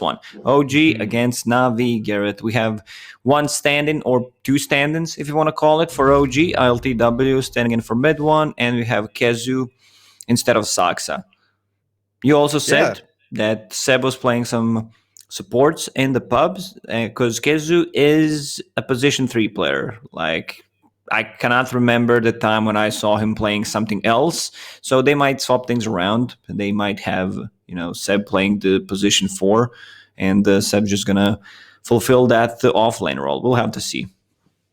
first one. OG against NAVI, Garrett. We have one stand-in or two stand-ins, if you want to call it, for OG. ILTW standing in for mid one, and we have Kezu instead of Saksa. You also said that Seb was playing some supports in the pubs because Kezu is a position 3 player. Like, I cannot remember the time when I saw him playing something else. So they might swap things around. They might have, Seb playing the position 4, and Seb just gonna fulfill that offlane role. We'll have to see.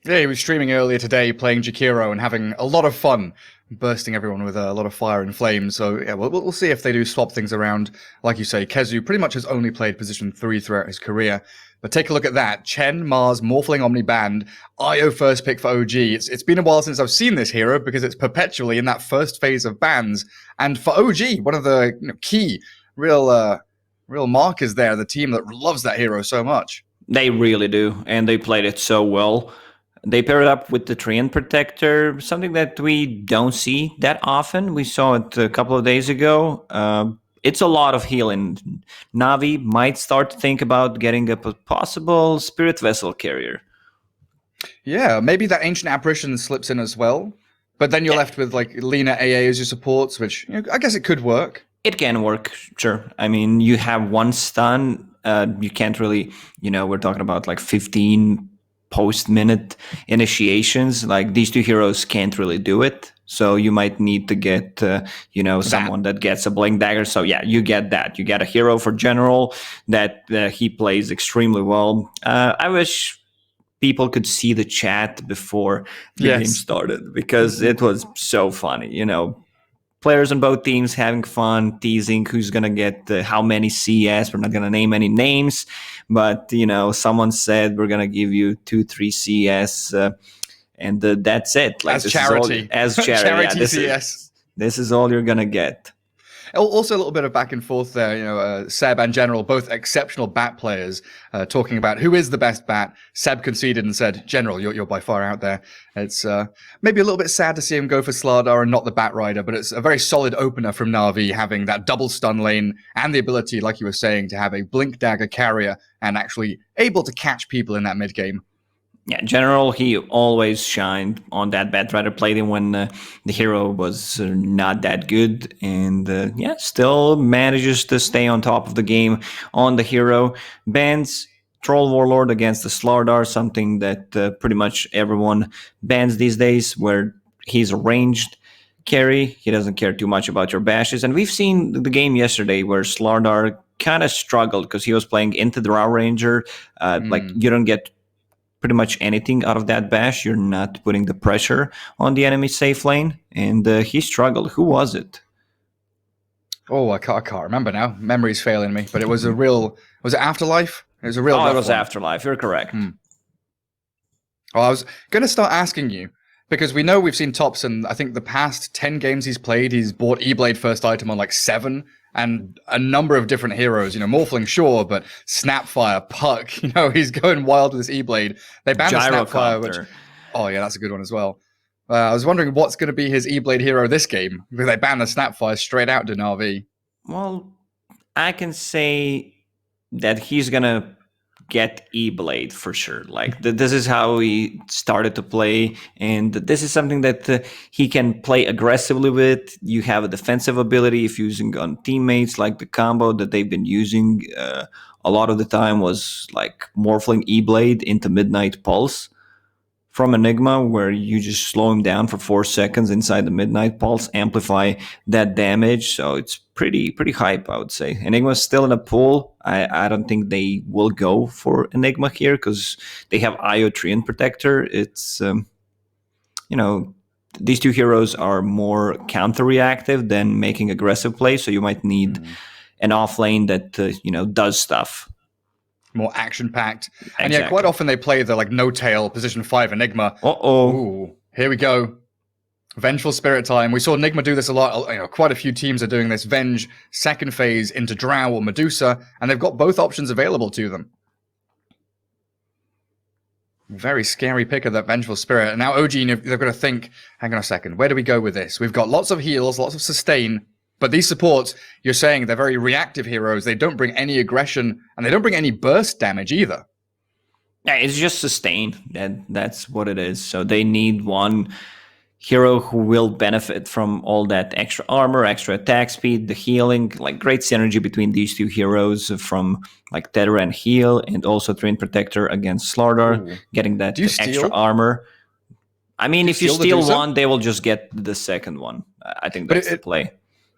Yeah, he was streaming earlier today, playing Jakiro and having a lot of fun, bursting everyone with a lot of fire and flames. So yeah, we'll see if they do swap things around. Like you say, Kezu pretty much has only played position 3 throughout his career. But take a look at that. Chen, Mars, Morphling Omni banned, IO first pick for OG. It's been a while since I've seen this hero because it's perpetually in that first phase of bans. And for OG, one of the key real markers there, the team that loves that hero so much. They really do, and they played it so well. They pair it up with the Treant Protector, something that we don't see that often. We saw it a couple of days ago. It's a lot of healing. Navi might start to think about getting a possible Spirit Vessel carrier. Yeah, maybe that Ancient Apparition slips in as well. But then you're left with like Lina AA as your supports, which I guess it could work. It can work, sure. I mean, you have one stun. You can't really, we're talking about like 15 post-minute initiations. Like, these two heroes can't really do it. So you might need to get, someone that gets a Blink Dagger. So yeah, you get that. You get a hero for general that he plays extremely well. I wish people could see the chat before the game started because it was so funny, Players on both teams having fun, teasing who's going to get how many CIS. We're not going to name any names, but, someone said we're going to give you 2-3 CIS, and that's it. Like, as charity. As charity. Charity CIS. This is all you're going to get. Also a little bit of back and forth there, Seb and General, both exceptional bat players, talking about who is the best bat. Seb conceded and said, General, you're by far out there. It's maybe a little bit sad to see him go for Slardar and not the Bat Rider, but it's a very solid opener from Na'Vi, having that double stun lane and the ability, like you were saying, to have a Blink Dagger carrier and actually able to catch people in that mid game. Yeah, General, he always shined on that Bat Rider, played him when the hero was not that good, and still manages to stay on top of the game on the hero. Bans Troll Warlord against the Slardar, something that pretty much everyone bans these days, where he's a ranged carry. He doesn't care too much about your bashes, and we've seen the game yesterday where Slardar kind of struggled because he was playing into the Raw Ranger. Like, you don't get pretty much anything out of that bash. You're not putting the pressure on the enemy safe lane, and he struggled. Who was it? Oh, I can't remember now. Memory's failing me, but it was was it Afterlife? It was a real it was one. Afterlife. You're correct. Well, I was going to start asking you, because we know we've seen Tops, and I think the past 10 games he's played, he's bought E-Blade first item on like 7, and a number of different heroes, Morphling, sure, but Snapfire, Puck, he's going wild with this E-Blade. They banned the Snapfire, which, oh yeah, that's a good one as well. I was wondering what's going to be his E-Blade hero this game, because they banned the Snapfire straight out to NAVI. Well, I can say that he's going to get E-Blade for sure. Like, this is how he started to play, and this is something that he can play aggressively with. You have a defensive ability if using on teammates, like the combo that they've been using a lot of the time was like Morphling E-Blade into Midnight Pulse from Enigma, where you just slow him down for 4 seconds inside the Midnight Pulse, amplify that damage. So it's pretty hype, I would say. Enigma's still in a pool. I don't think they will go for Enigma here because they have IO Treant Protector. It's, these two heroes are more counter-reactive than making aggressive plays, so you might need an offlane that, does stuff. More action-packed. Exactly. And yeah, quite often they play the no-tail position 5 Enigma. Ooh, here we go. Vengeful Spirit time. We saw Enigma do this a lot. Quite a few teams are doing this. Venge, second phase into Drow or Medusa, and they've got both options available to them. Very scary pick of that Vengeful Spirit. And now OG, they're going to think, hang on a second, where do we go with this? We've got lots of heals, lots of sustain. But these supports, you're saying they're very reactive heroes. They don't bring any aggression, and they don't bring any burst damage either. Yeah, it's just sustain. That's what it is. So they need one hero who will benefit from all that extra armor, extra attack speed, the healing, like great synergy between these two heroes from like Tether and heal, and also Train Protector against Slardar, getting that extra armor. I mean, if you steal one, they will just get the second one. I think that's the play.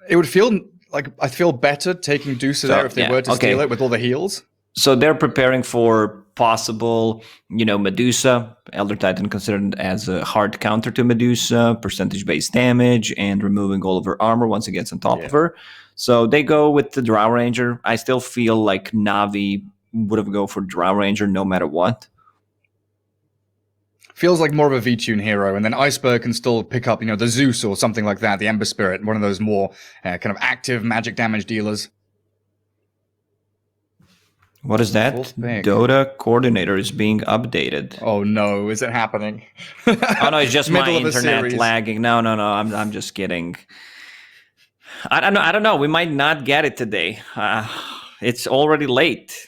It would feel like I feel better taking DOTA there if they were to steal it with all the heals. So they're preparing for possible, Medusa, Elder Titan considered as a hard counter to Medusa, percentage-based damage, and removing all of her armor once it gets on top of her. So they go with the Drow Ranger. I still feel like Navi would have go for Drow Ranger no matter what. Feels like more of a V-Tune hero, and then Iceberg can still pick up, the Zeus or something like that, the Ember Spirit, one of those more kind of active magic damage dealers. What is that? Dota coordinator is being updated. Oh no, is it happening? Oh no, it's just my internet lagging. No, I'm just kidding. I don't know. We might not get it today. It's already late.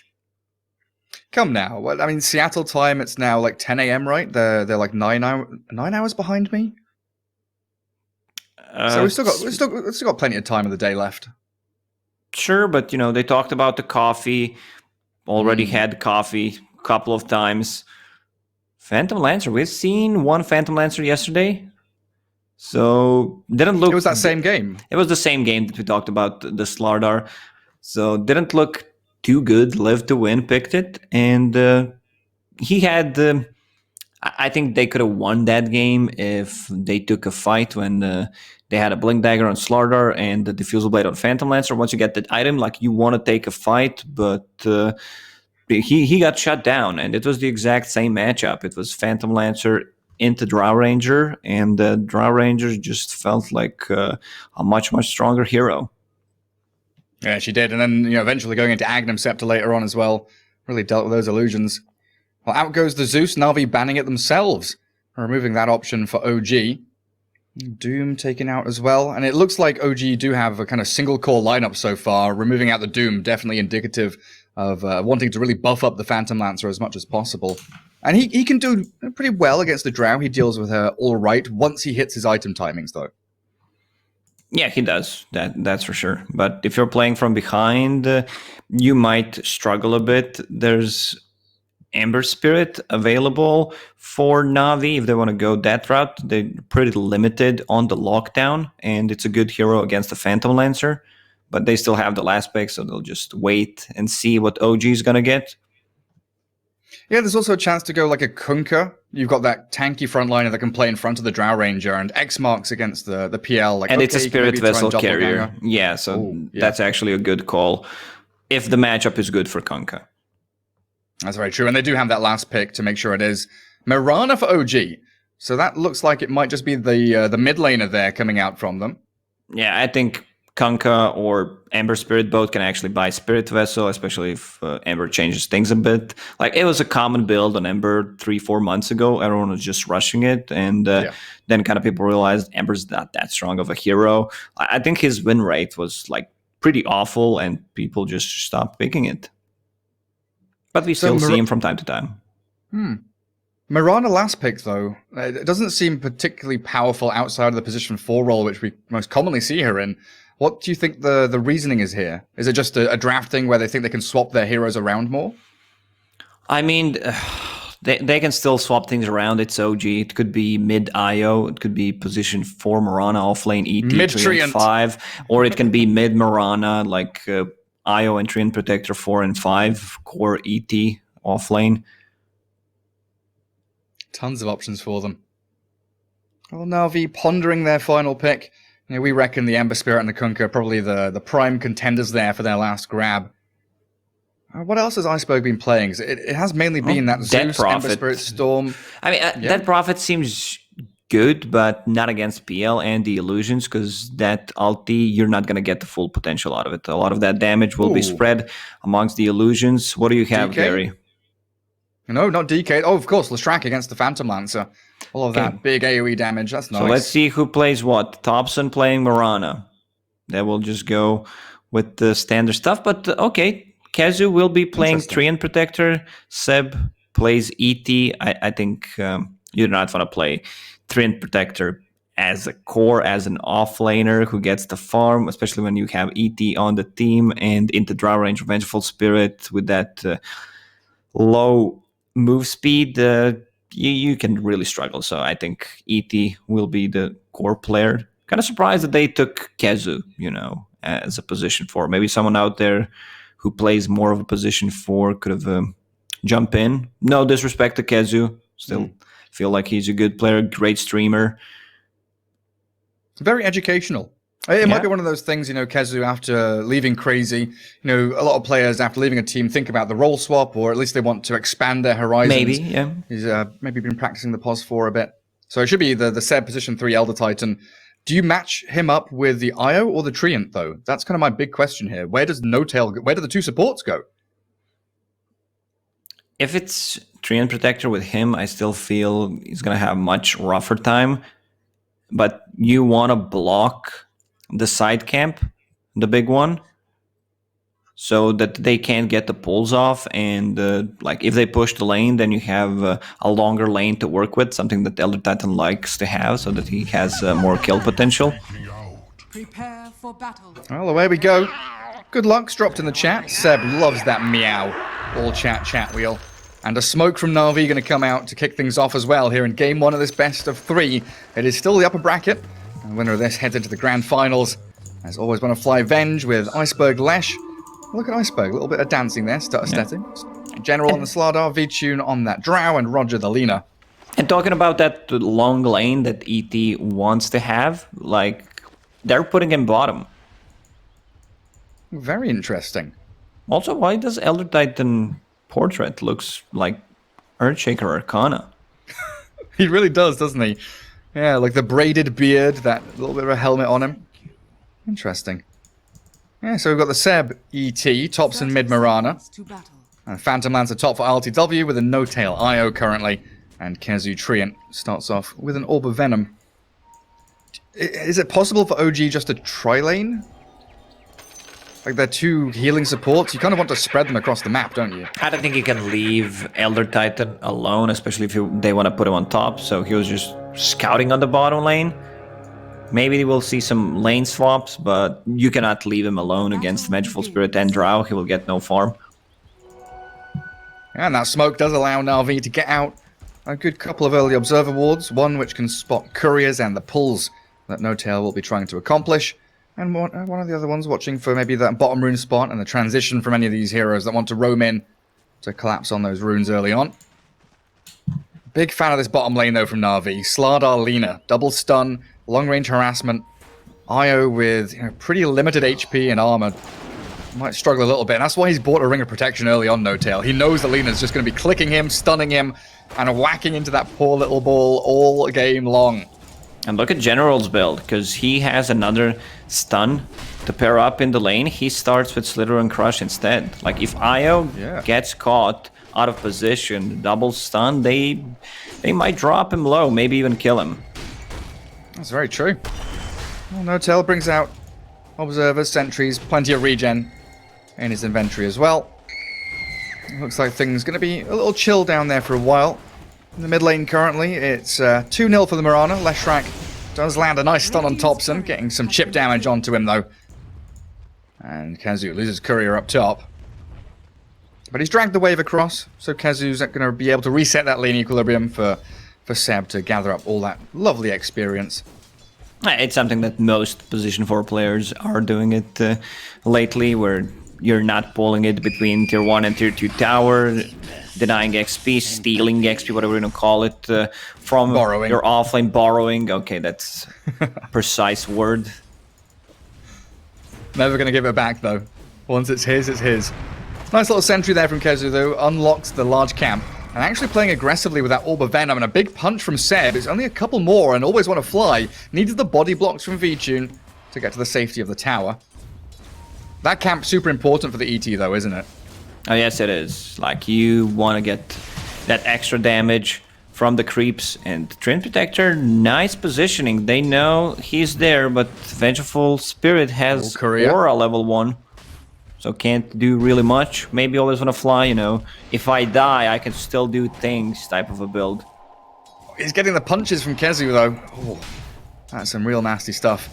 Come now. Well, I mean, Seattle time, it's now like 10 a.m., right? They're like 9 hours behind me. So we've still got plenty of time of the day left. Sure, but they talked about the coffee. Already had coffee a couple of times. Phantom Lancer. We've seen one Phantom Lancer yesterday. So didn't look. It was that same game. It was the same game that we talked about, the Slardar. So didn't look too good. Live to Win picked it, and he had. I think they could have won that game if they took a fight when they had a Blink Dagger on Slardar and the Diffusal Blade on Phantom Lancer. Once you get that item, like you want to take a fight, but he got shut down, and it was the exact same matchup. It was Phantom Lancer into Drow Ranger, and Drow Ranger just felt like a much stronger hero. Yeah, she did, and then eventually going into Agnum Scepter later on as well, really dealt with those illusions. Well, out goes the Zeus, Navi banning it themselves, removing that option for OG. Doom taken out as well, and it looks like OG do have a kind of single core lineup so far. Removing out the Doom, definitely indicative of wanting to really buff up the Phantom Lancer as much as possible. And he can do pretty well against the Drow. He deals with her all right once he hits his item timings, though. Yeah, he does. That's for sure. But if you're playing from behind, you might struggle a bit. There's Ember Spirit available for Navi if they want to go that route. They're pretty limited on the lockdown, and it's a good hero against the Phantom Lancer. But they still have the last pick, so they'll just wait and see what OG is going to get. Yeah, there's also a chance to go like a Kunkka. You've got that tanky frontliner that can play in front of the Drow Ranger, and X marks against the PL. And it's a Spirit Vessel carrier. Yeah, so that's actually a good call if the matchup is good for Kunkka. That's very true, and they do have that last pick to make sure it is. Mirana for OG. So that looks like it might just be the mid laner there coming out from them. Yeah, I think Kunkka or Ember Spirit both can actually buy Spirit Vessel, especially if Ember changes things a bit. Like, it was a common build on Ember 3-4 months ago. Everyone was just rushing it, and then kind of people realized Ember's not that strong of a hero. I think his win rate was like pretty awful, and people just stopped picking it. But we still see him from time to time. Mirana last pick, though, it doesn't seem particularly powerful outside of the position 4 role, which we most commonly see her in. What do you think the reasoning is here? Is it just a draft thing where they think they can swap their heroes around more? I mean, they can still swap things around. It's OG. It could be mid IO. It could be position 4 Mirana, offlane ET 3 and 5. Or it can be mid Mirana, like IO and Treant Protector 4 and 5, core ET, offlane. Tons of options for them. Well, Navi pondering their final pick. We reckon the Ember Spirit and the Kunkka are probably the prime contenders there for their last grab. What else has Iceberg been playing? It has mainly been that Zeus, Ember Spirit, Storm. I mean, Dead Prophet seems good, but not against PL and the Illusions, because that ulti, you're not going to get the full potential out of it. A lot of that damage will be spread amongst the Illusions. What do you have, Gary? No, not DK. Oh, of course, Lestrak against the Phantom Lancer. All of that big AoE damage. That's nice. So let's see who plays what. Thompson playing Mirana. They will just go with the standard stuff. But okay, Kazu will be playing Treant Protector. Seb plays ET. I think you do not want to play Treant Protector as a core, as an offlaner who gets the farm, especially when you have ET on the team and into draw range of Vengeful Spirit with that low move speed. You can really struggle. So I think ET will be the core player. Kind of surprised that they took Kazu, as a position 4. Maybe someone out there who plays more of a position 4 could have jumped in. No disrespect to Kazu. Still feel like he's a good player, great streamer. Very educational. It might be one of those things, Kazu, after leaving Crazy, a lot of players after leaving a team think about the role swap, or at least they want to expand their horizons. Maybe, yeah. He's maybe been practicing the POS 4 a bit. So it should be the Seb position 3 Elder Titan. Do you match him up with the IO or the Treant, though? That's kind of my big question here. Where does No-Tail go? Where do the 2 supports go? If it's Treant Protector with him, I still feel he's going to have much rougher time. But you want to block the side camp, the big one, so that they can't get the pulls off. And if they push the lane, then you have a longer lane to work with, something that Elder Titan likes to have, so that he has more kill potential. Prepare for battle. Well, away we go. Good luck's dropped in the chat. Seb loves that meow. All chat wheel. And a smoke from NAVI going to come out to kick things off as well here in game 1 of this best of 3. It is still the upper bracket. And the winner of this heads into the grand finals. As always, want to fly Venge with Iceberg Lesh. Look at Iceberg, a little bit of dancing there, stutter stepping. General on the Slardar, V-Tune on that Drow, and Roger the Lina. And talking about that long lane that ET wants to have, they're putting him bottom. Very interesting. Also, why does Elder Titan Portrait looks like Earthshaker Arcana? He really does, doesn't he? Yeah, like the braided beard, that little bit of a helmet on him. Interesting. Yeah, so we've got the Seb ET, tops and mid Mirana. And Phantom Lancer top for RTW with a No-Tail IO currently. And Kazu Treant starts off with an Orb of Venom. Is it possible for OG just to tri-lane? Like, they're 2 healing supports. You kind of want to spread them across the map, don't you? I don't think you can leave Elder Titan alone, especially if they want to put him on top. So he was just scouting on the bottom lane. Maybe we'll see some lane swaps, but you cannot leave him alone against Vengeful Spirit and Drow. He will get no farm. And that smoke does allow NAVI to get out a good couple of early observer wards. One which can spot couriers and the pulls that No-Tail will be trying to accomplish. And one of the other ones watching for maybe that bottom rune spot and the transition from any of these heroes that want to roam in to collapse on those runes early on. Big fan of this bottom lane, though, from NAVI. Slardar Lina, double stun, long-range harassment, IO with pretty limited HP and armor. Might struggle a little bit, and that's why he's bought a Ring of Protection early on, No-Tail. He knows that Lina's just going to be clicking him, stunning him, and whacking into that poor little ball all game long. And look at General's build, because he has another stun to pair up in the lane. He starts with Slither and Crush instead. Like, if IO gets caught out of position, double stun, they might drop him low, maybe even kill him. That's very true. Well, No-Tail brings out observers, sentries, plenty of regen in his inventory as well. Looks like things going to be a little chill down there for a while. In the mid lane currently, it's 2-0 for the Mirana. Leshrak does land a nice stun on Thompson, getting some chip damage onto him though. And Kazu loses Courier up top. But he's dragged the wave across, so Kazu's going to be able to reset that lane equilibrium for Seb to gather up all that lovely experience. It's something that most position 4 players are doing it lately, where you're not pulling it between tier 1 and tier 2 tower, denying XP, stealing XP, whatever you want to call it, from your offlane, borrowing. Okay, that's a precise word. Never going to give it back, though. Once it's his, it's his. Nice little sentry there from Kazu, though. Unlocks the large camp. And actually playing aggressively with that Orb of Venom and a big punch from Seb. It's only a couple more and always want to fly. Needed the body blocks from V-Tune to get to the safety of the tower. That camp's super important for the ET, though, isn't it? Oh, yes, it is. Like, you want to get that extra damage from the creeps. And Treant Protector, nice positioning. They know he's there, but Vengeful Spirit has Aura level 1. So can't do really much. Maybe always wanna fly, you know. If I die, I can still do things type of a build. He's getting the punches from Kezu though. Oh, that's some real nasty stuff.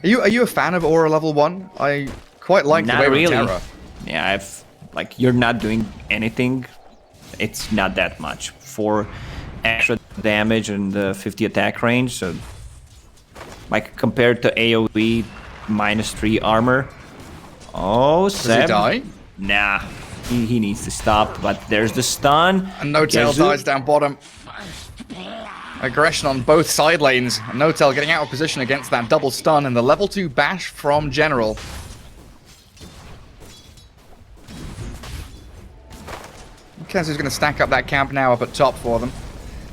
Are you a fan of Aura level 1? I quite like the way with Terra. Yeah, like you're not doing anything. It's not that much. 4 extra damage and 50 attack range. So like compared to AoE -3 armor. Oh, Does he die? Nah, he needs to stop. But there's the stun. And No-Tail dies down bottom. Aggression on both side lanes. No-Tail getting out of position against that double stun and the level 2 bash from General. Kezu's going to stack up that camp now up at top for them.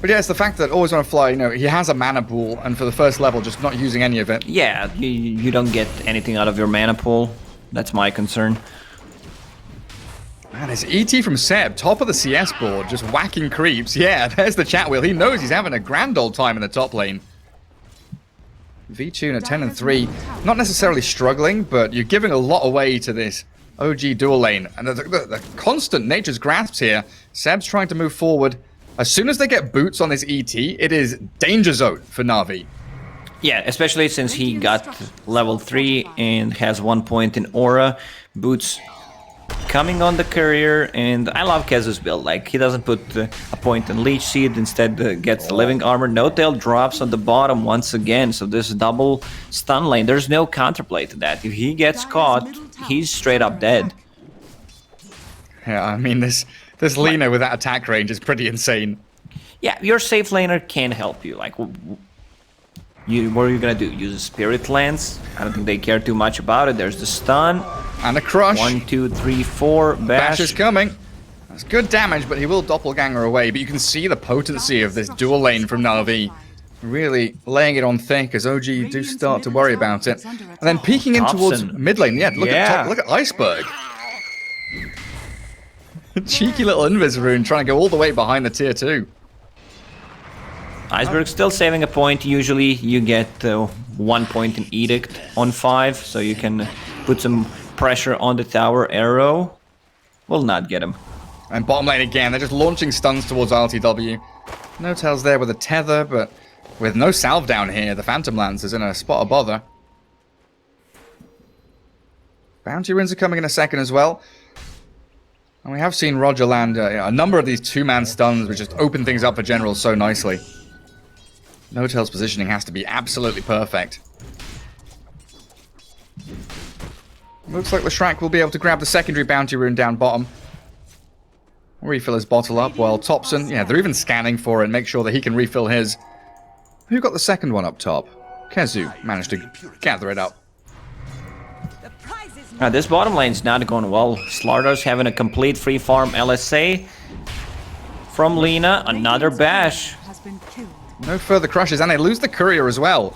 But yeah, it's the fact that Always Wanna Fly, you know, he has a mana pool, and for the first level, just not using any of it. Yeah, you don't get anything out of your mana pool. That's my concern. Man, it's ET from Seb, top of the CS board, just whacking creeps. Yeah, there's the chat wheel. He knows he's having a grand old time in the top lane. V2 at 10 and 3. Not necessarily struggling, but you're giving a lot away to this OG dual lane. And the constant Nature's Grasps here. Seb's trying to move forward. As soon as they get boots on this ET, it is danger zone for Na'Vi. Yeah, especially since he got level 3 and has 1 point in Aura. Boots coming on the courier, and I love Kezu's build. Like, he doesn't put a point in Leech Seed, instead gets the Living Armor. No-Tail drops on the bottom once again, so this double stun lane, there's no counterplay to that. If he gets caught, he's straight up dead. Yeah, I mean, this Lina with that attack range is pretty insane. Yeah, your safe laner can help you. Like, what are you gonna do? Use a Spirit Lance? I don't think they care too much about it. There's the stun. And a crush. 1, 2, 3, 4. Bash is coming. That's good damage, but he will doppelganger away. But you can see the potency of this dual lane from Na'Vi. Really laying it on thick as OG do start to worry about it. And then peeking in towards mid lane. Yeah, look at top. Look at Iceberg. Cheeky little Invis rune trying to go all the way behind the tier 2. Iceberg still saving a point. Usually you get 1 point in Edict on 5, so you can put some pressure on the tower. Arrow will not get him. And bottom lane again, they're just launching stuns towards RTW. No-Tail's there with a tether, but with no salve down here, the Phantom Lance is in a spot of bother. Bounty runes are coming in a second as well. And we have seen Roger land a number of these 2-man stuns, which just open things up for General so nicely. No-Tail's positioning has to be absolutely perfect. Looks like Leshrac will be able to grab the secondary bounty rune down bottom. Refill his bottle up, while Topson, yeah, they're even scanning for it, make sure that he can refill his. Who got the second one up top? Kezu managed to gather it up. This bottom lane's not going well. Slardar's having a complete free farm LSA. From Lina, another bash. No further crushes, and they lose the courier as well.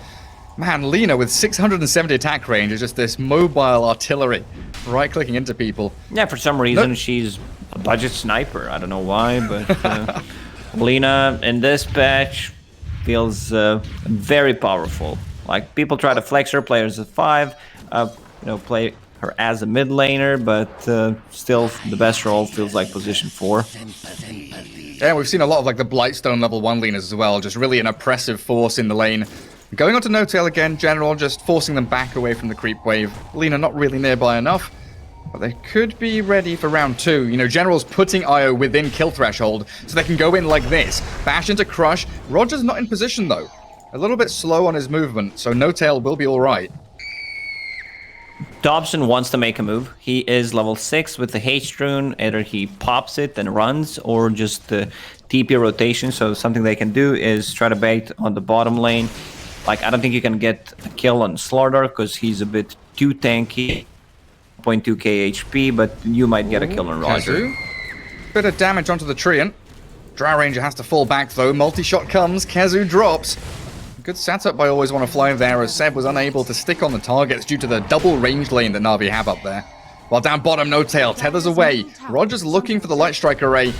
Man, Lina with 670 attack range is just this mobile artillery, right-clicking into people. Yeah, for some reason she's a budget sniper. I don't know why, but Lina in this patch feels very powerful. Like, people try to flex her, players at 5, play her as a mid laner, but still the best role feels like position 4. Yeah, we've seen a lot of like the Blightstone level 1 laners as well, just really an oppressive force in the lane. Going on to No-Tail again, General just forcing them back away from the creep wave. Lina not really nearby enough, but they could be ready for round 2. You know, General's putting Io within kill threshold, so they can go in like this. Bash into Crush. Roger's not in position though. A little bit slow on his movement, so No-Tail will be alright. Dobson wants to make a move. He is level 6 with the haste rune. Either he pops it and runs, or just the TP rotation. So something they can do is try to bait on the bottom lane. Like, I don't think you can get a kill on Slardar because he's a bit too tanky. 0.2k HP, but you might get a kill on Roger. Kezu. Bit of damage onto the Treant. Drow Ranger has to fall back though. Multi-shot comes. Kezu drops. Good setup by Always Wanna Fly there, as Seb was unable to stick on the targets due to the double range lane that Na'Vi have up there. While down bottom, No Tail tethers away. Roger's looking for the Light Strike array.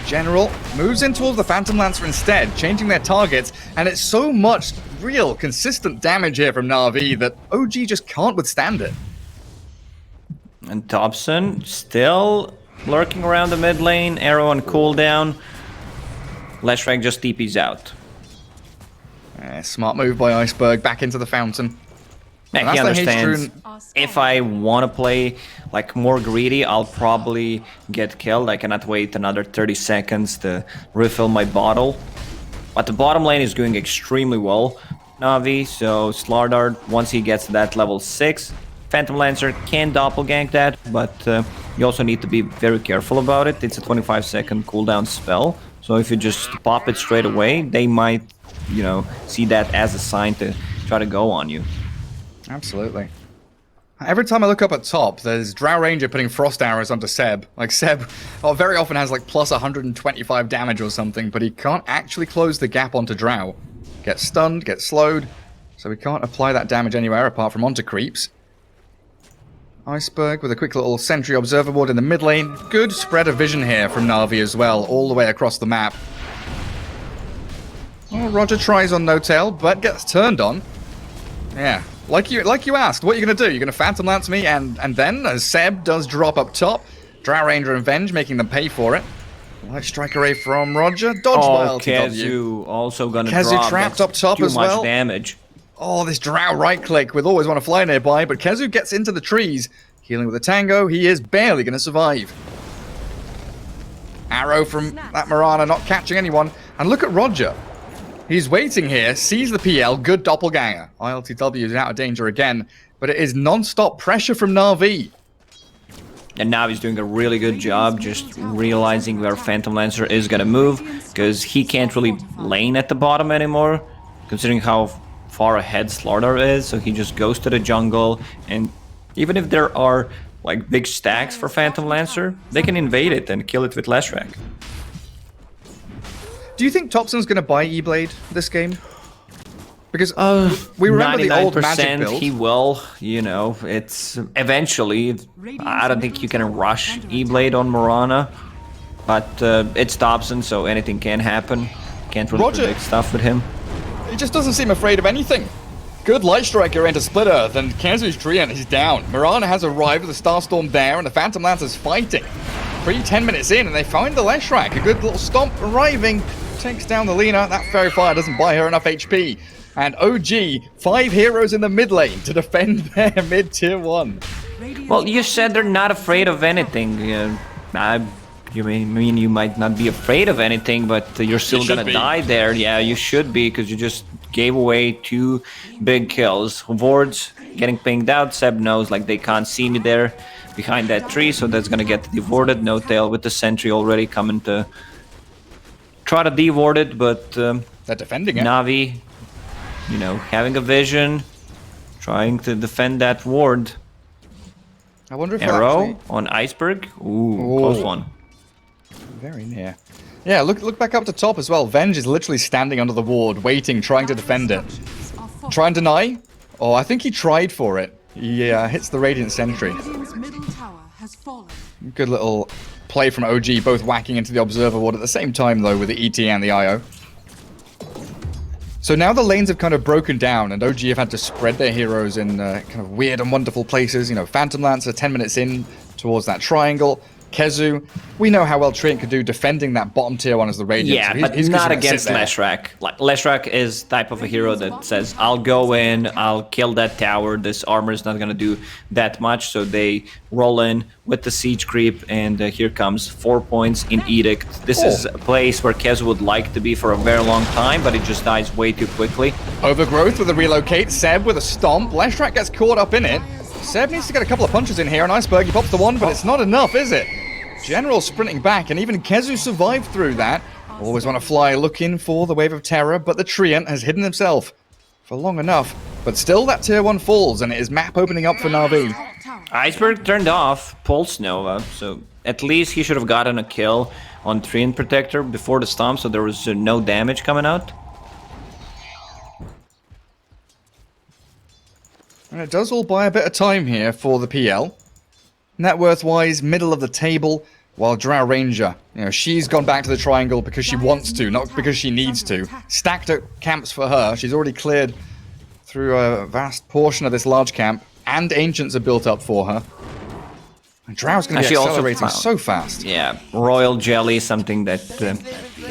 General moves in towards the Phantom Lancer instead, changing their targets, and it's so much real, consistent damage here from NAVI that OG just can't withstand it. And Thompson still lurking around the mid lane, arrow on cooldown. Leshrac just TP's out. Smart move by Iceberg, back into the fountain. Yeah, he understands. If I want to play like more greedy, I'll probably get killed. I cannot wait another 30 seconds to refill my bottle. But the bottom lane is doing extremely well, Navi. So Slardar, once he gets to that level 6, Phantom Lancer can doppelgank that, but you also need to be very careful about it. It's a 25-second cooldown spell, so if you just pop it straight away, they might, you know, see that as a sign to try to go on you. Absolutely. Every time I look up at top, there's Drow Ranger putting frost arrows onto Seb. Like, Seb very often has like plus 125 damage or something, but he can't actually close the gap onto Drow. Gets stunned, gets slowed, so he can't apply that damage anywhere apart from onto creeps. Iceberg with a quick little sentry observer ward in the mid lane. Good spread of vision here from Na'Vi as well, all the way across the map. Well, Roger tries on No Tail, but gets turned on. Yeah. Like you asked, what are you going to do? You're going to Phantom Lance me, and then, as Seb does drop up top, Drow Ranger and Venge making them pay for it. Light Strike array from Roger, dodge by LTW. Kezu also going to drop. Kezu trapped up top as well. Too much damage. Oh, this Drow right-click with always want to fly nearby, but Kezu gets into the trees. Healing with a tango, he is barely going to survive. Arrow from that Mirana, not catching anyone. And look at Roger. He's waiting here, sees the PL, good doppelganger. ILTW is out of danger again, but it is non-stop pressure from Na'Vi. And now he's doing a really good job just realizing where Phantom Lancer is going to move, because he can't really lane at the bottom anymore, considering how far ahead Slardar is, so he just goes to the jungle, and even if there are like big stacks for Phantom Lancer, they can invade it and kill it with Leshrac. Do you think Thompson's going to buy E-Blade this game? Because we remember the old Magic build. He will, you know, it's eventually, I don't think you can rush E-Blade on Mirana, but it's Thompson, so anything can happen. Can't really predict stuff with him. He just doesn't seem afraid of anything. Good Light Striker into Splitter, then Kezu's Treant is down. Mirana has arrived with the Starstorm there, and the Phantom Lancer's fighting. 10 minutes in, and they find the Leshrac. A good little stomp arriving, takes down the Lina. That Fairy Fire doesn't buy her enough HP. And OG, 5 heroes in the mid lane to defend their mid tier 1. Well, you said they're not afraid of anything. You mean you might not be afraid of anything, but you're still gonna die there. Yeah, you should be, because you just gave away 2 big kills. Wards getting pinged out. Seb knows like they can't see me there behind that tree, so that's gonna get devorded. No Tail with the sentry already coming to try to devord it, but they're defending it. Navi, you know, having a vision, trying to defend that ward. I wonder if arrow on Iceberg. Ooh, close one. Very near. Yeah, look back up to top as well. Venge is literally standing under the ward, waiting, trying to defend it. Try and deny? Oh, I think he tried for it. He hits the Radiant Sentry. Good little play from OG, both whacking into the Observer ward at the same time, though, with the ET and the IO. So now the lanes have kind of broken down, and OG have had to spread their heroes in kind of weird and wonderful places. You know, Phantom Lancer 10 minutes in towards that triangle. Kezu, we know how well Treant could do defending that bottom tier 1 as the Radiant. Yeah, so but he's not against Leshrac. Like, Leshrac is type of a hero that says, I'll go in, I'll kill that tower, this armor is not going to do that much, so they roll in with the siege creep, and here comes 4 points in Edict. This is a place where Kezu would like to be for a very long time, but it just dies way too quickly. Overgrowth with a relocate, Seb with a stomp, Leshrac gets caught up in it. Seb needs to get a couple of punches in here, and Iceberg, he pops the one, but it's not enough, is it? General sprinting back, and even Kezu survived through that. Always want to fly looking for the Wave of Terror, but the Treant has hidden himself for long enough. But still, that tier 1 falls, and it is map opening up for Na'Vi. Iceberg turned off Pulse Nova, so at least he should have gotten a kill on Treant Protector before the stomp, so there was no damage coming out. And it does all buy a bit of time here for the PL. Net worth-wise, middle of the table, while Drow Ranger, she's gone back to the triangle because she wants to, not because she needs to. Stacked up camps for her. She's already cleared through a vast portion of this large camp, and Ancients are built up for her. And Drow's going to be accelerating so fast. Yeah, Royal Jelly is something that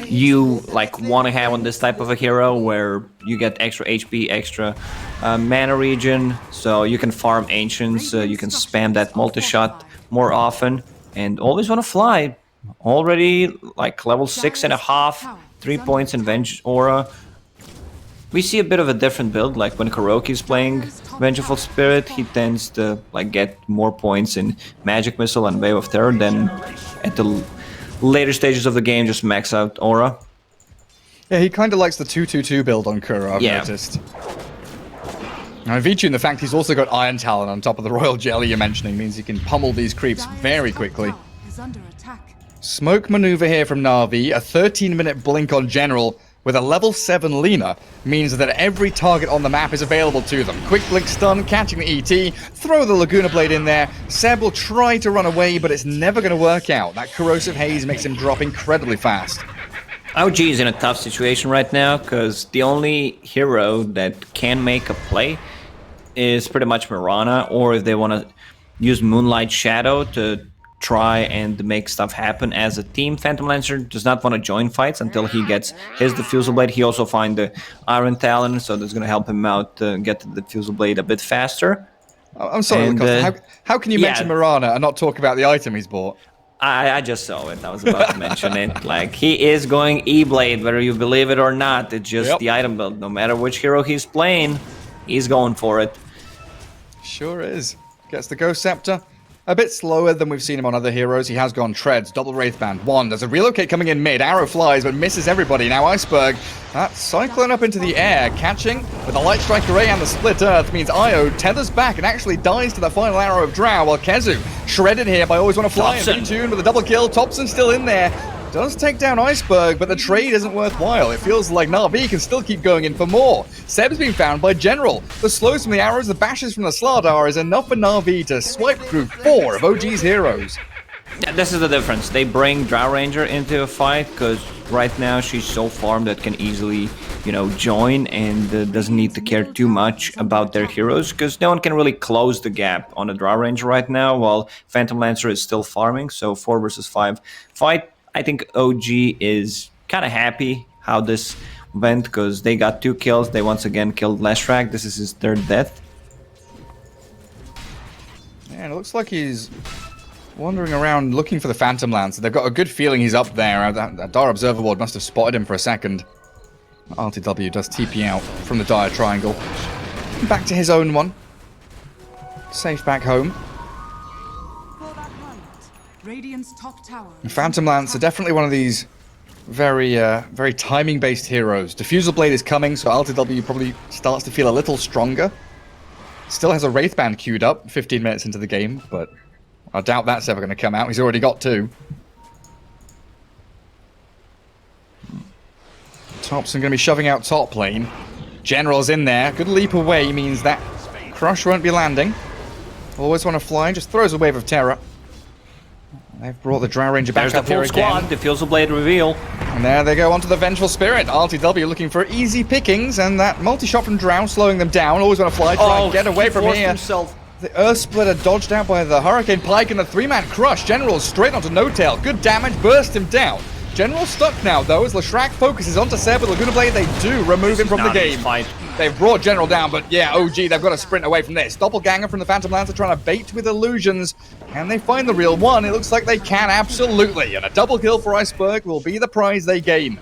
you want to have on this type of a hero, where you get extra HP, extra mana regen, so you can farm Ancients, you can spam that multi-shot more often, and always want to fly. Already level 6.5, 3 points in Venge Aura. We see a bit of a different build, like when Kuroki is playing Vengeful Spirit, he tends to get more points in Magic Missile and Wave of Terror than at the later stages of the game just max out Aura. Yeah, he kind of likes the 2-2-2 build on Kuro, I've noticed. Now, Vichu, and the fact he's also got Iron Talon on top of the Royal Jelly you're mentioning, means he can pummel these creeps very quickly. Smoke maneuver here from Na'Vi, a 13-minute blink on General with a level 7 Lina means that every target on the map is available to them. Quick blink stun, catching the ET, throw the Laguna Blade in there. Seb will try to run away, but it's never going to work out. That corrosive haze makes him drop incredibly fast. OG is in a tough situation right now, because the only hero that can make a play is pretty much Mirana, or if they want to use Moonlight Shadow to try and make stuff happen as a team. Phantom Lancer does not want to join fights until he gets his Diffusal Blade. He also finds the Iron Talon, so that's going to help him out get the Diffusal Blade a bit faster. I'm sorry, and, how can you mention Mirana and not talk about the item he's bought? I just saw it. I was about to mention it. He is going E-Blade, whether you believe it or not. It's just the item build. No matter which hero he's playing, he's going for it. Sure is. Gets the Ghost Scepter. A bit slower than we've seen him on other heroes. He has gone Treads, double Wraithband, 1. There's a relocate coming in mid. Arrow flies, but misses everybody. Now Iceberg, that Cyclone up into the air, catching with the Light Strike Array and the Split Earth means Io tethers back and actually dies to the final arrow of Drow, while Kezu, shredded here by Always Want to Fly and V-Tune with a double kill. Thompson still in there. Does take down Iceberg, but the trade isn't worthwhile. It feels like Na'Vi can still keep going in for more. Seb's been found by General. The slows from the arrows, the bashes from the Slardar is enough for Na'Vi to swipe through 4 of OG's heroes. Yeah, this is the difference. They bring Drow Ranger into a fight because right now she's so farmed that can easily, join and doesn't need to care too much about their heroes, because no one can really close the gap on a Drow Ranger right now, while Phantom Lancer is still farming. So 4 versus 5 fight. I think OG is kind of happy how this went, because they got 2 kills. They once again killed Leshrac. This is his 3rd death. Yeah, it looks like he's wandering around looking for the Phantom Lancer. They've got a good feeling he's up there. That Dire Observer Ward must have spotted him for a second. RTW does TP out from the Dire Triangle. Back to his own one. Safe back home. Top tower. Phantom Lance are definitely one of these very timing-based heroes. Diffusal Blade is coming, so LTW probably starts to feel a little stronger. Still has a Wraithband queued up 15 minutes into the game, but I doubt that's ever going to come out. He's already got 2. Thompson going to be shoving out top lane. General's in there. Good leap away means that Crush won't be landing. Always Want to Fly, just throws a Wave of Terror. They've brought the Drow Ranger back up here again. There's the full squad, Diffusal Blade reveal. And there they go onto the Vengeful Spirit. RTW looking for easy pickings, and that multi-shot from Drow slowing them down. Always Want to Fly, try and get away from here. Himself. The Earth Splitter dodged out by the Hurricane Pike and the 3-man Crush. General straight onto No Tail. Good damage, burst him down. General stuck now, though, as Leshrac focuses onto Seb with Laguna Blade. They do remove him from the game. They've brought General down, but yeah, OG, they've got to sprint away from this. Doppelganger from the Phantom Lancer trying to bait with illusions. Can they find the real one? It looks like they can, absolutely. And a double kill for Iceberg will be the prize they gain.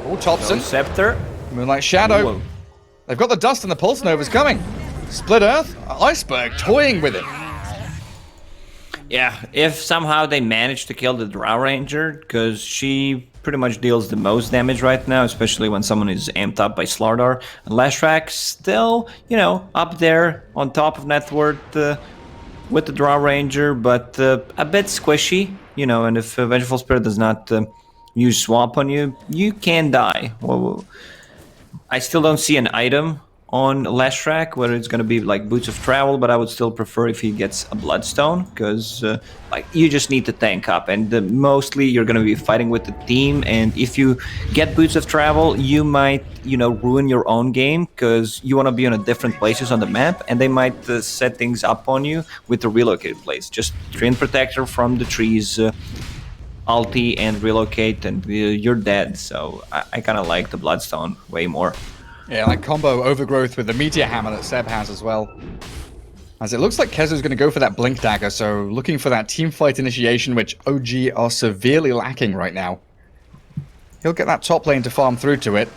Oh, Thompson. Scepter. Moonlight Shadow. Whoa. They've got the dust and the Pulse Nova's coming. Split Earth. Iceberg toying with it. Yeah, if somehow they manage to kill the Drow Ranger, because she pretty much deals the most damage right now, especially when someone is amped up by Slardar. And Leshrac still, up there on top of net worth with the Drow Ranger, but a bit squishy, and if Vengeful Spirit does not use Swamp on you, you can die. Well, I still don't see an item on Lashrak, whether it's going to be like Boots of Travel, but I would still prefer if he gets a Bloodstone, because like you just need to tank up, and mostly you're going to be fighting with the team, and if you get Boots of Travel, you might, you know, ruin your own game, because you want to be on a different places on the map, and they might set things up on you with the relocated place. Just Treant Protector from the trees, ulti and relocate, and you're dead. So I kind of like the Bloodstone way more. Yeah, like combo Overgrowth with the Meteor Hammer that Seb has as well. As it looks like Kezu's going to go for that Blink Dagger, so looking for that team fight initiation, which OG are severely lacking right now. He'll get that top lane to farm through to it,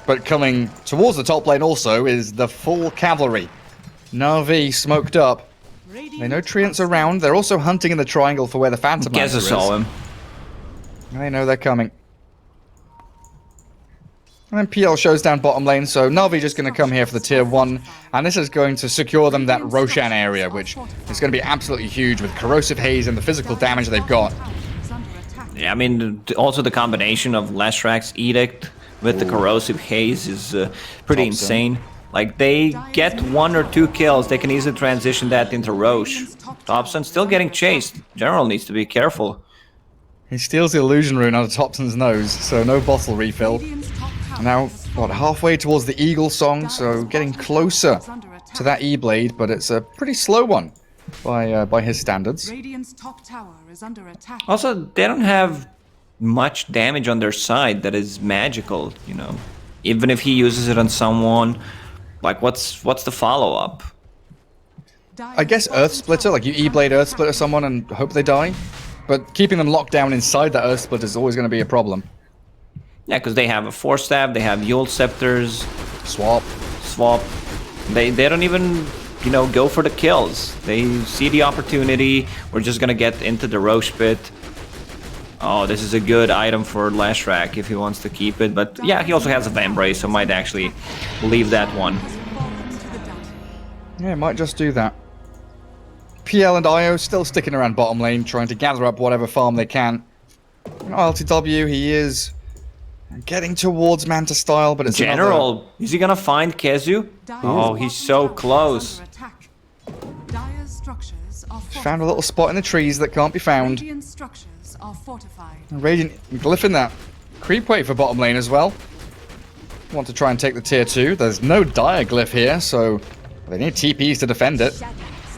but coming towards the top lane also is the full cavalry. NAVI smoked up. They know Treant's around. They're also hunting in the triangle for where the Phantom Lancer is. Saw him. They know they're coming. And then PL shows down bottom lane, so Na'Vi just going to come here for the tier 1, and this is going to secure them that Roshan area, which is going to be absolutely huge with Corrosive Haze and the physical damage they've got. Yeah, I mean, also the combination of Lashrak's Edict with the Corrosive Haze is pretty insane. Like, they get 1 or 2 kills, they can easily transition that into Roche. Thompson still getting chased. General needs to be careful. He steals the Illusion Rune out of Thompson's nose, so no bottle refill. Now, what, halfway towards the Eagle Song, so getting closer to that E-Blade, but it's a pretty slow one by his standards. Also, they don't have much damage on their side that is magical, you know. Even if he uses it on someone, like, what's the follow-up? I guess Earth Splitter, like you E-Blade Earth Splitter someone and hope they die, but keeping them locked down inside that Earth Splitter is always going to be a problem. Yeah, because they have a Force Staff, they have Yule Scepters. Swap. They don't even, you know, go for the kills. They see the opportunity. We're just gonna get into the Roche pit. Oh, this is a good item for Lashrak if he wants to keep it. But yeah, he also has a Vambrace, so might actually leave that one. Yeah, might just do that. PL and IO still sticking around bottom lane, trying to gather up whatever farm they can. LTW, he is getting towards Manta style, but it's General, is he gonna find Kezu? Oh, he's so close. Found a little spot in the trees that can't be found. Radiant glyphing that creep wave for bottom lane as well. Want to try and take the tier 2. There's no dire glyph here, so they need TPs to defend it.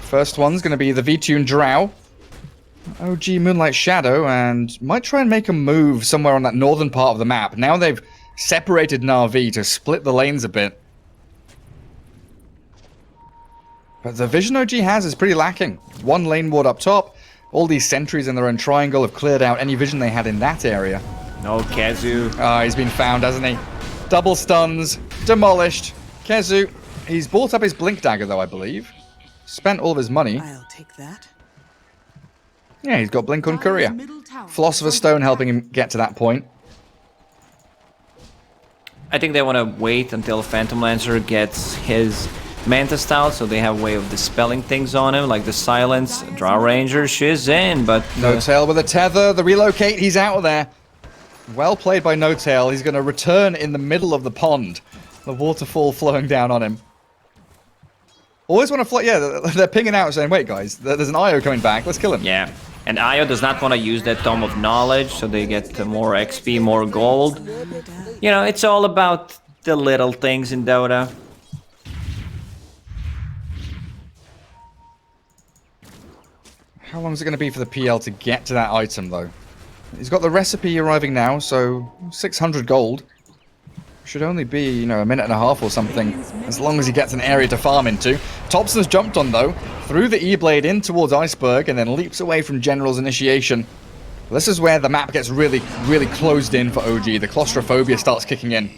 First one's going to be the V-Tune Drow. OG Moonlight Shadow, and might try and make a move somewhere on that northern part of the map. Now they've separated Na'Vi to split the lanes a bit. But the vision OG has is pretty lacking. One lane ward up top. All these sentries in their own triangle have cleared out any vision they had in that area. No Kezu. Ah, he's been found, hasn't he? Double stuns. Demolished. Kezu. He's bought up his Blink Dagger, though, I believe. Spent all of his money. I'll take that. Yeah, he's got Blink on Courier. Philosopher's Stone helping him get to that point. I think they want to wait until Phantom Lancer gets his Manta style, so they have a way of dispelling things on him, like the Silence. Draw Ranger, she's in, but... No Tail with a tether, the relocate, he's out of there. Well played by No Tail, he's going to return in the middle of the pond. The waterfall flowing down on him. Always want to fly, yeah, they're pinging out saying, wait guys, there's an IO coming back, let's kill him. Yeah, and Io does not want to use that Tome of Knowledge, so they get more XP, more gold. You know, it's all about the little things in Dota. How long is it going to be for the PL to get to that item, though? He's got the recipe arriving now, so 600 gold. Should only be, you know, a minute and a half or something, as long as he gets an area to farm into. Thompson's jumped on, though, through the E-Blade in towards Iceberg, and then leaps away from General's initiation. This is where the map gets really, really closed in for OG. The claustrophobia starts kicking in.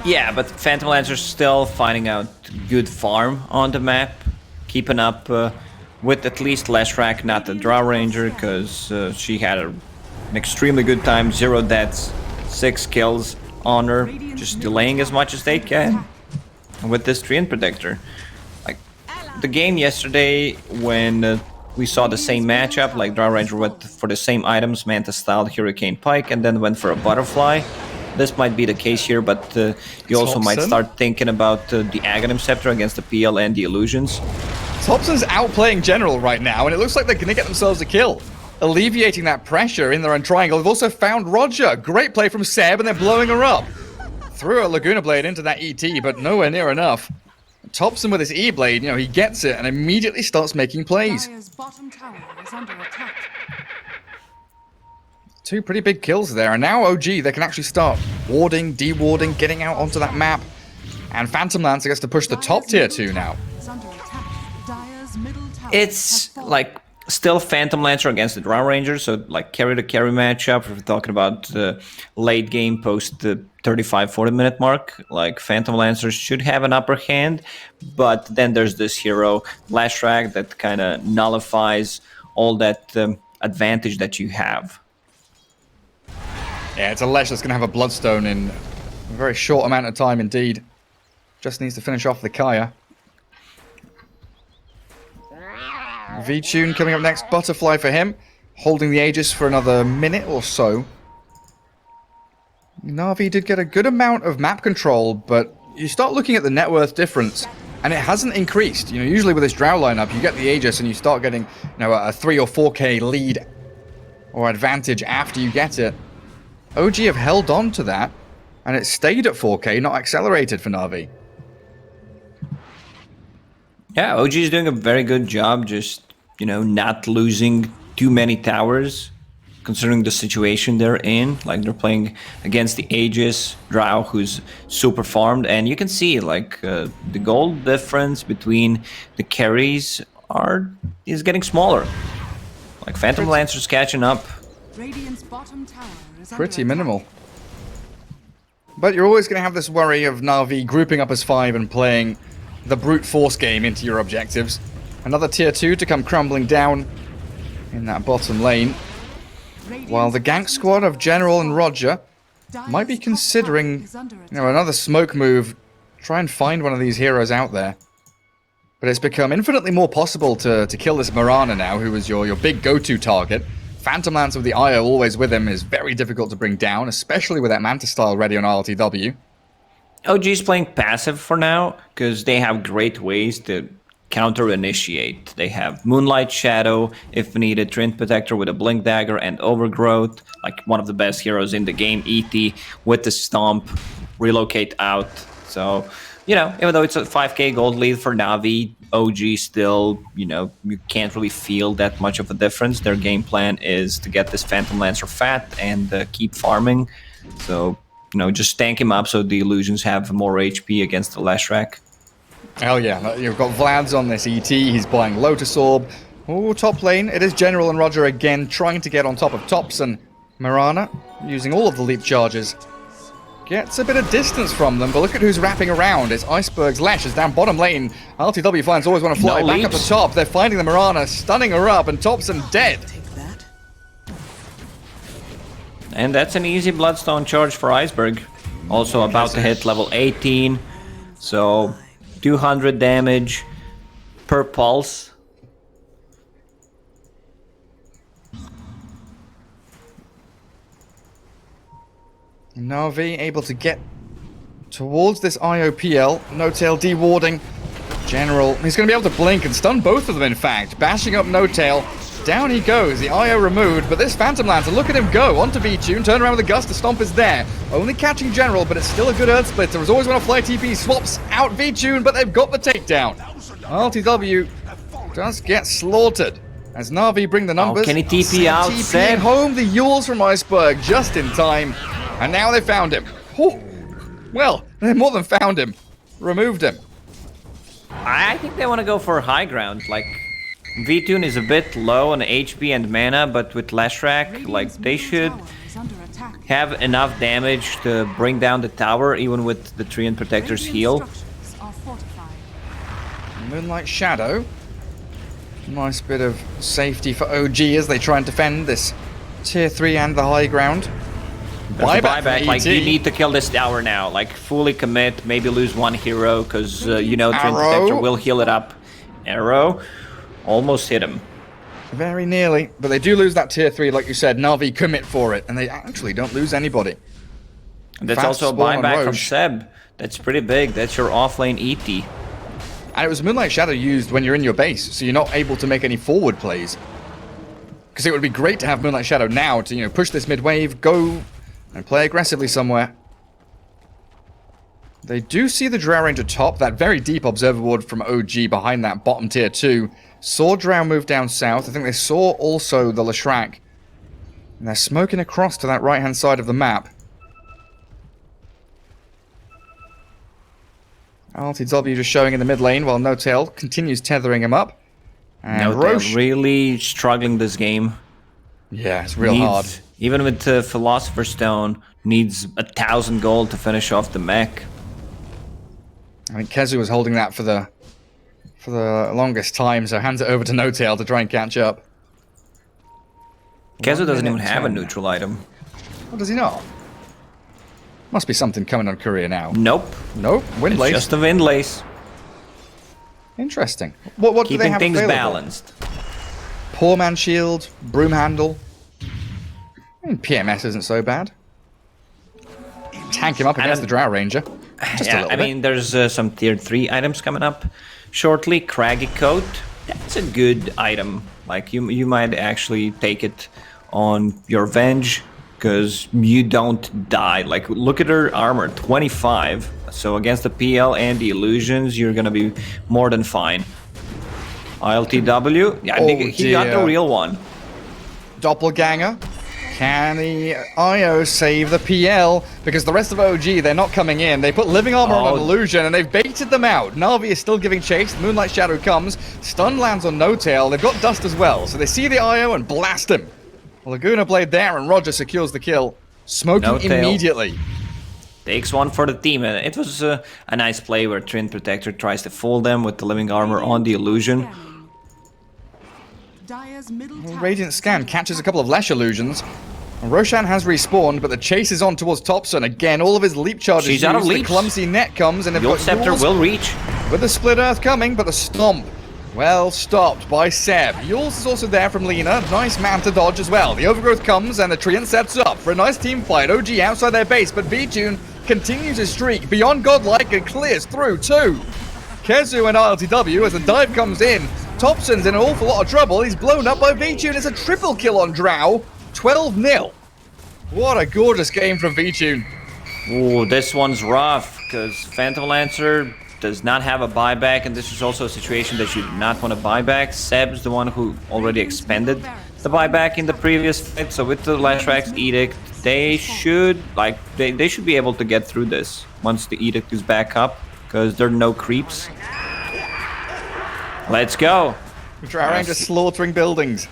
Yeah, but Phantom Lancer's still finding out good farm on the map, keeping up with at least Lashrak, not the Draw Ranger, because she had an extremely good time, 0 deaths. 6 kills on her, just delaying as much as they can with this Treant Protector. Like, the game yesterday, when we saw the same matchup, like Draw Ranger went for the same items, Manta style, Hurricane Pike, and then went for a Butterfly. this might be the case here, but you also might Thompson? start thinking about the Aghanim Scepter against the PL and the Illusions. Thompson's outplaying General right now, and it looks like they're going to get themselves a kill. Alleviating that pressure in their own triangle. They've also found Roger. Great play from Seb, and they're blowing her up. Threw a Laguna Blade into that ET, but nowhere near enough. Thompson with his E-Blade, he gets it and immediately starts making plays. Dire's bottom tower is under attack. 2 pretty big kills there, and now OG, they can actually start warding, de-warding, getting out onto that map. And Phantom Lancer gets to push the top tier 2 now. Is under attack. Dire's middle tower It's has fallen. like still Phantom Lancer against the Drow Ranger, so like carry to carry matchup. If we're talking about late game post the 35-40 minute mark, like Phantom Lancers should have an upper hand, but then there's this hero Lashrak that kind of nullifies all that advantage that you have. Yeah, it's a Lesh that's going to have a Bloodstone in a very short amount of time indeed. Just needs to finish off the Kaya. V-Tune coming up next. Butterfly for him. Holding the Aegis for another minute or so. Na'Vi did get a good amount of map control, but you start looking at the net worth difference, and it hasn't increased. Usually with this Drow lineup, you get the Aegis and you start getting a 3 or 4k lead or advantage after you get it. OG have held on to that, and it stayed at 4k, not accelerated for Na'Vi. Yeah, OG is doing a very good job just, not losing too many towers, considering the situation they're in. Like, they're playing against the Aegis Drow, who's super farmed, and you can see, the gold difference between the carries is getting smaller. Like, Phantom Lancer's catching up. Radiant's bottom tower is Pretty under minimal. But you're always going to have this worry of Na'Vi grouping up as 5 and playing the brute force game into your objectives. Another tier 2 to come crumbling down in that bottom lane. attack. While the gank squad of General and Roger might be considering, another smoke move. Try and find one of these heroes out there. But it's become infinitely more possible to kill this Mirana now, who was your big go-to target. Phantom Lance with the IO always with him is very difficult to bring down, especially with that Manta style ready on RLTW. OG's playing passive for now, because they have great ways to counter-initiate. They have Moonlight Shadow, if needed, Trin Protector with a Blink Dagger, and Overgrowth, like one of the best heroes in the game, ET, with the Stomp, relocate out. So, even though it's a 5k gold lead for Na'Vi, OG still, you can't really feel that much of a difference. Their game plan is to get this Phantom Lancer fat and keep farming. So, just tank him up so the Illusions have more HP against the Lashrak. Hell yeah, you've got Vlad's on this ET, he's buying Lotus Orb. Oh, top lane, it is General and Roger again, trying to get on top of Thompson. Mirana, using all of the leap charges. Gets a bit of distance from them, but look at who's wrapping around. It's Iceberg's Lash is down bottom lane. RTW finds always want to fly back up the top. They're finding the Mirana, stunning her up, and Thompson dead. And that's an easy Bloodstone charge for Iceberg. Also about to hit level 18. So 200 damage per pulse. Na'Vi able to get towards this IOPL. No-Tail dewarding. General, he's going to be able to blink and stun both of them, in fact. Bashing up No-Tail. Down he goes, the IO removed, but this Phantom Lancer, look at him go, onto V-Tune, turn around with the Gust, the Stomp is there. Only catching General, but it's still a good Earth Splitter. There's always one to fly TP, swaps out V-Tune, but they've got the takedown. RTW does get slaughtered. As Na'Vi bring the numbers. Oh, can he TP out, TP Seb? home the Yules from Iceberg, just in time. And now they found him. Oh, well, they more than found him. Removed him. I think they want to go for high ground, like... V-Tune is a bit low on HP and mana, but with Lashrak, like, they should have enough damage to bring down the tower, even with the Treant Protector's heal. Moonlight Shadow. Nice bit of safety for OG as they try and defend this tier 3 and the high ground. Buyback, like, you need to kill this tower now, like, fully commit, maybe lose one hero, because, Treant Protector will heal it up. Arrow. Almost hit him. Very nearly, but they do lose that tier 3, like you said. Na'Vi commit for it, and they actually don't lose anybody. That's Fast also a spawn on buyback from Roche. Seb. That's pretty big. That's your offlane ET. And it was Moonlight Shadow used when you're in your base, so you're not able to make any forward plays. Because it would be great to have Moonlight Shadow now to, you know, push this mid-wave, go and play aggressively somewhere. They do see the Drow Ranger top, that very deep observer ward from OG behind that bottom tier 2. Saw Drow move down south. I think they saw also the Leshrac. And they're smoking across to that right-hand side of the map. LTW just showing in the mid lane while No-Tail continues tethering him up. And Roche really struggling this game. Yeah, it's real hard. Even with the Philosopher's Stone, needs 1,000 gold to finish off the mech. I think Kezu was holding that for the longest time, so hands it over to No-Tail to try and catch up. Kezu doesn't even 1 minute have a 10. neutral item. What does he not? Must be something coming on Korea now. Nope. Nope, wind It's lace. just a wind lace. Interesting. What do they Keeping have things available? balanced. Poor man shield, broom handle. I mean, PMS isn't so bad. Tank him up against the Drow Ranger. Just a Yeah, little I bit. mean, there's some tier 3 items coming up shortly. Craggy Coat. That's a good item. Like, you might actually take it on your Venge, because you don't die. Like, look at her armor, 25. So against the PL and the illusions, you're gonna be more than fine. ILTW, yeah, I think he got the dear. real one. Doppelganger. Can the IO save the PL? Because the rest of OG, they're not coming in. They put living armor on an illusion and they've baited them out. Navi is still giving chase. Moonlight Shadow comes. Stun lands on No-Tail. They've got Dust as well. So they see the IO and blast him. Laguna Blade there and Roger secures the kill. Smoking No-Tail immediately. Takes one for the team, and it was a nice play where Twin Protector tries to fool them with the living armor on the illusion. Dire's middle tower Radiant Scan catches a couple of Lesh illusions. Roshan has respawned, but the chase is on towards Thompson. Again, all of his leap charges She's out of used. The leaps. clumsy net comes, and they've Your got Scepter Yules will reach. with the Split Earth coming, but the Stomp, well stopped by Seb. Yules is also there from Lena. Nice man to dodge as well. The Overgrowth comes, and the Treant sets up for a nice team fight. OG outside their base, but V-Tune continues his streak beyond godlike and clears through too. Kezu and ILTW as the dive comes in. Thompson's in an awful lot of trouble. He's blown up by V-Tune. It's a triple kill on Drow. 12-0. What a gorgeous game from V-Tune. Ooh, this one's rough, because Phantom Lancer does not have a buyback, and this is also a situation that you do not want to buy back. Seb's the one who already expended the buyback in the previous fight, so with the Leshrac Edict, they should they should be able to get through this once the Edict is back up, because there are no creeps. Let's go. Drow Ranger slaughtering buildings.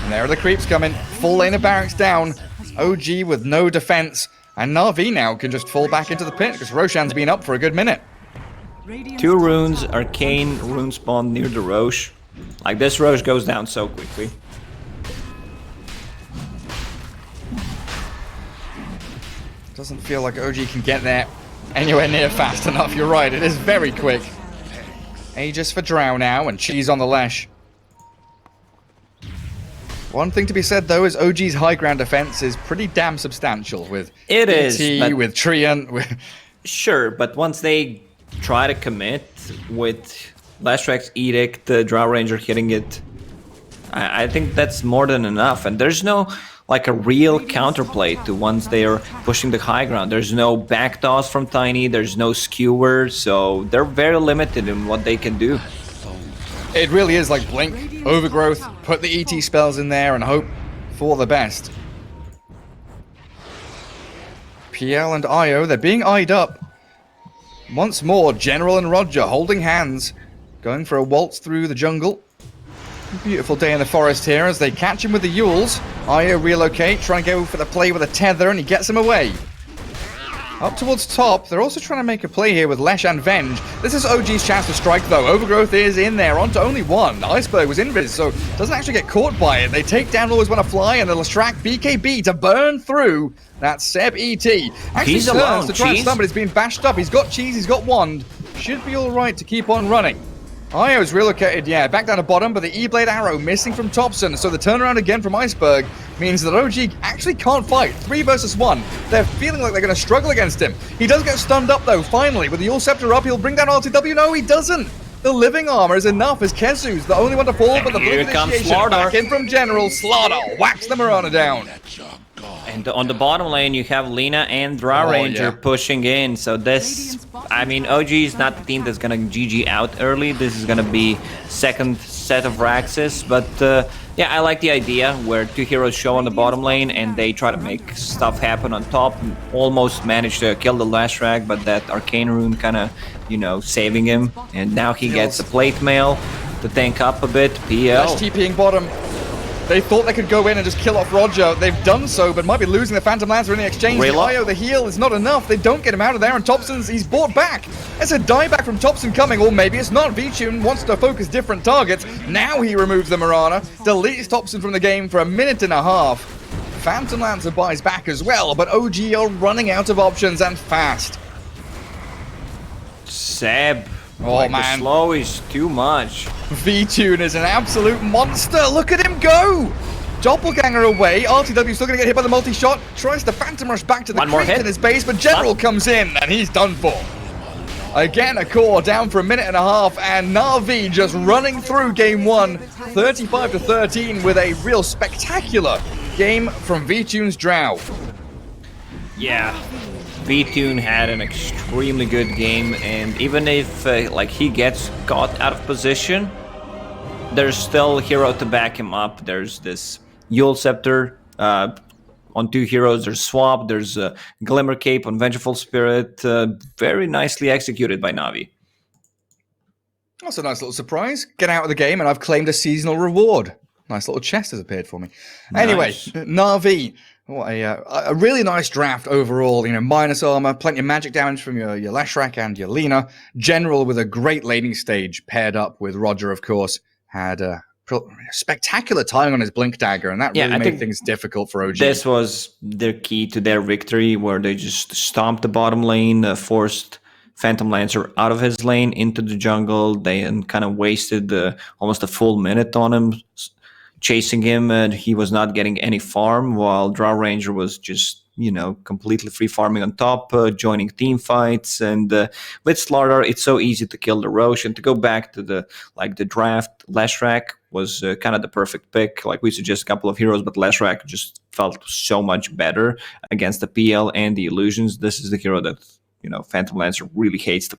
And there are the creeps coming. Full lane of barracks down. OG with no defense. And Navi now can just fall back into the pit because Roshan's been up for a good minute. Radiant's 2 runes, Arcane rune spawn near the Roche. Like, this Roche goes down so quickly. Doesn't feel like OG can get there anywhere near fast enough. You're right, it is very quick. Aegis for Drow now, and Cheese on the Lesh. One thing to be said, though, is OG's high ground defense is pretty damn substantial with It is, ET, but- with Treant, with... Sure, but once they try to commit with Leshrac Edict, the Drow Ranger hitting it, I think that's more than enough. And there's no, like, a real counterplay to once they're pushing the high ground. There's no back toss from Tiny, there's no skewer, so they're very limited in what they can do. It really is like Blink, Overgrowth, put the ET spells in there and hope for the best. PL and IO, they're being eyed up. Once more, General and Roger holding hands, going for a waltz through the jungle. Beautiful day in the forest here as they catch him with the Yules. IO relocate, trying to go for the play with a tether, and he gets him away. Up towards top, they're also trying to make a play here with Lesh and Venge. This is OG's chance to strike, though. Overgrowth is in there, onto only one. Iceberg was invis, so doesn't actually get caught by it. They take down Always Wanna Fly, and the Leshrac BKB to burn through that Seb ET. Actually He's turns alone, to try and Cheese. stun, but he's been bashed up. He's got Cheese, he's got Wand. Should be all right to keep on running. Io's relocated, yeah, back down to bottom, but the E-Blade arrow missing from Thompson, so the turnaround again from Iceberg means that OG actually can't fight. 3 versus 1. They're feeling like they're going to struggle against him. He does get stunned up, though, finally. With the Yule Scepter up, he'll bring down RTW. No, he doesn't. The living armor is enough as Kezu's the only one to fall, but the Here blue comes initiation Slaughter. back in from General. Slaughter whacks the Marana down. And on the bottom lane, you have Lina and Drow Oh, Ranger yeah. pushing in. So this, I mean, OG is not the team that's gonna GG out early. This is gonna be second set of Raxes. But yeah, I like the idea where 2 heroes show on the bottom lane and they try to make stuff happen on top. Almost managed to kill the last Rag, but that Arcane Rune kind of, you know, saving him. And now he gets the plate mail to tank up a bit. PL. Flash TPing bottom. They thought they could go in and just kill off Roger. They've done so, but might be losing the Phantom Lancer in the exchange. Real The up. IO, the heal is not enough. They don't get him out of there, and he's brought back. There's a dieback from Thompson coming, or maybe it's not. V-Tune wants to focus different targets. Now he removes the Marana, deletes Thompson from the game for a minute and a half. Phantom Lancer buys back as well, but OG are running out of options and fast. Seb. Oh, like man. The slow is too much. V-Tune is an absolute monster. Look at him go! Doppelganger away. RTW still going to get hit by the multi-shot. Tries to Phantom Rush back to the One more creep hit. in his base, but General comes in, and he's done for. Again, a core down for a minute and a half, and NAVI just running through game 1, 35-13, with a real spectacular game from V-Tune's Drow. Yeah, V-Tune had an extremely good game, and even if like he gets caught out of position, there's still a hero to back him up. There's this Yule Scepter on 2 heroes. There's Swap. There's Glimmer Cape on Vengeful Spirit. Very nicely executed by Navi. That's a nice little surprise. Get out of the game, and I've claimed a seasonal reward. Nice little chest has appeared for me. Anyway, Nice. NAVI. What a really nice draft overall. You know, minus armor, plenty of magic damage from your Leshrac and your Lina. General with a great laning stage paired up with Roger, of course, had a spectacular timing on his Blink Dagger, and that Yeah, really I made think things difficult for OG. This was their key to their victory, where they just stomped the bottom lane, forced Phantom Lancer out of his lane into the jungle. They kind of wasted almost a full minute on him, chasing him, and he was not getting any farm, while Drow Ranger was just, you know, completely free farming on top, joining team fights. And with Slaughter, it's so easy to kill the Roche. And to go back to the draft, Leshrac was kind of the perfect pick. Like, we suggest a couple of heroes, but Leshrac just felt so much better against the PL and the Illusions. This is the hero that, you know, Phantom Lancer really hates to